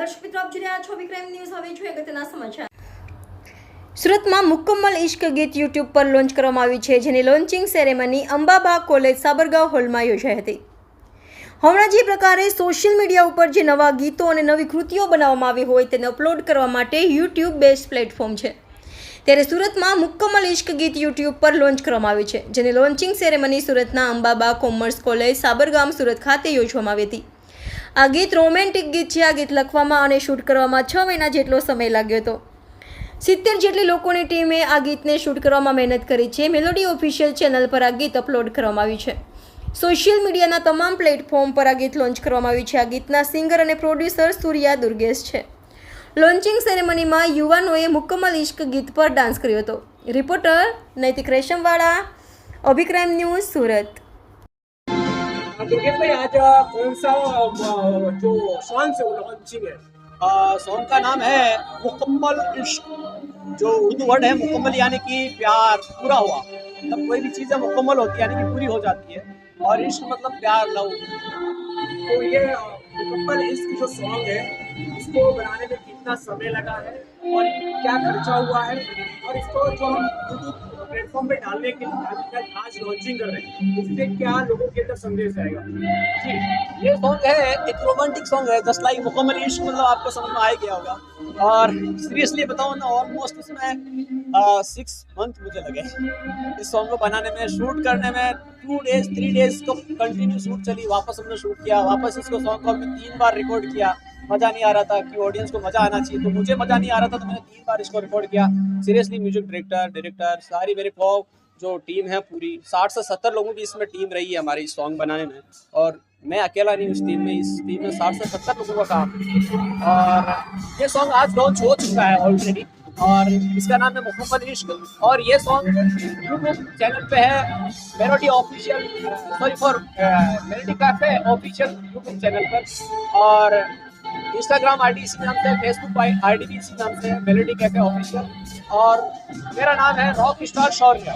દર્શક મિત્રો, આપ જોઈ રહ્યા છો વિક્રમ ન્યૂઝ. હવે જોઈએ અગત્યના સમાચાર. સુરતમાં મુકમ્મલ ઇશ્ક ગીત યુટ્યુબ પર લોન્ચ કરવામાં આવી છે, જેની લોન્ચિંગ સેરેમની અંબાબા કોલેજ સાબરગાંવ હોલમાં યોજાઈ હતી. હમણાં જે પ્રકારે સોશિયલ મીડિયા ઉપર જે નવા ગીતો અને નવી કૃતિઓ બનાવવામાં આવી હોય તેને અપલોડ કરવા માટે યુટ્યુબ બેસ્ટ પ્લેટફોર્મ છે. ત્યારે સુરતમાં મુકમ્મલ ઇશ્ક ગીત યુટ્યુબ પર લોન્ચ કરવામાં આવી છે, જેની લોન્ચિંગ સેરેમની સુરતના અંબાબા કોમર્સ કોલેજ સાબરગામ સુરત ખાતે યોજવામાં આવી હતી. આ ગીત રોમેન્ટિક ગીત છે. આ ગીત લખવામાં અને શૂટ કરવામાં 6 મહિના જેટલો સમય લાગ્યો હતો. 70 જેટલી લોકોની ટીમે આ ગીતને શૂટ કરવામાં મહેનત કરી છે. મેલોડી ઓફિશિયલ ચેનલ પર આ ગીત અપલોડ કરવામાં આવ્યું છે. સોશિયલ મીડિયાના તમામ પ્લેટફોર્મ પર આ ગીત લોન્ચ કરવામાં આવ્યું છે. આ ગીતના સિંગર અને પ્રોડ્યુસર સૂર્યા દુર્ગેશ છે. લોન્ચિંગ સેરેમનીમાં યુવાનોએ મુકમ્મલ ઇશ્ક ગીત પર ડાન્સ કર્યો હતો. રિપોર્ટર નૈતિક રેશમવાળા, અભિક્રાઇમ ન્યૂઝ, સુરત. दुर्गेश भाई, आज कौन सा जो सॉन्ग से लॉन्चिंग है? सॉन्ग का नाम है मुकम्मल इश्क. जो उर्दू वर्ड है मुकम्मल यानी कि प्यार पूरा हुआ. मतलब कोई भी चीज़ मुकम्मल होती है यानी कि पूरी हो जाती है, और इश्क मतलब प्यार, लव. तो ये मुकम्मल इश्क जो सॉन्ग है इसको बनाने में कितना समय लगा है और क्या खर्चा हुआ है, और इसको जो हम यूट्यूब प्लेटफॉर्म पे डालने के लिए आज लॉन्चिंग कर रहे हैं, इससे क्या लोगों के अंदर संदेश आएगा? जी, ये सॉन्ग है एक रोमांटिक सॉन्ग है, जस्ट लाइक मुकम्मल इश्क. मतलब आपको समझ में आ ही गया होगा. और सीरियसली बताऊँ ना, ऑलमोस्ट इसमें 6 मंथ मुझे लगे इस सॉन्ग को बनाने में. शूट करने में 2 डेज 3 डेज को कंटिन्यू शूट चली. वापस हमने शूट किया, वापस इसको सॉन्ग को हमने 3 बार रिकॉर्ड किया. मज़ा नहीं आ रहा था कि ऑडियंस को मज़ा आना चाहिए, तो मुझे मज़ा नहीं आ रहा था, तो मैंने 3 बार इसको रिकॉर्ड किया. सीरियसली म्यूजिक डायरेक्टर सारी मेरे को जो टीम है पूरी 60 से 70 लोगों की इसमें टीम रही है हमारी इस सॉन्ग बनाने में. और मैं अकेला नहीं, इस टीम में 60 से 70 लोगों का काम. और ये सॉन्ग आज लॉन्च हो चुका है ऑलरेडी, और इसका नाम है मुकम्मल इश्क. और ये सॉन्ग यूट्यूब चैनल पे है, melody official melody cafe official YouTube channel पर. और इंस्टाग्राम आईडी इसी नाम से, फेसबुक आईडी भी इसी नाम से है, मेलोडी कैफे ऑफिशियल. और मेरा नाम है रॉक स्टार शौर्य.